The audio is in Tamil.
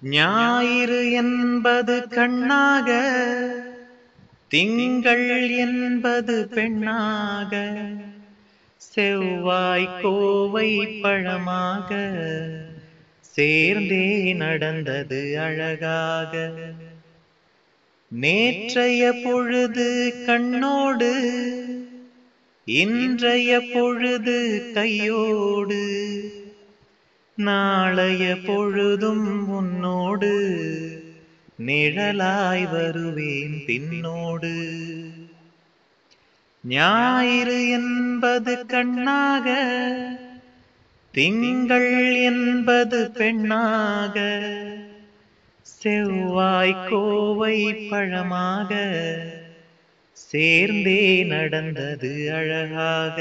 ஞாயிறு என்பது கண்ணாக, திங்கள் என்பது பெண்ணாக, செவ்வாய் கோவை பழமாக சேர்ந்தே நடந்தது அழகாக. நேற்றைய பொழுது கண்ணோடு, இன்றைய பொழுது கையோடு, நாளைய பொழுதும் உன்னோடு நிழலாய் வருவேன் பின்னோடு. ஞாயிறு என்பது கண்ணாக, திங்கள் என்பது பெண்ணாக, செவ்வாய் கோவை பழமாக சேர்ந்தே நடந்தது அழகாக.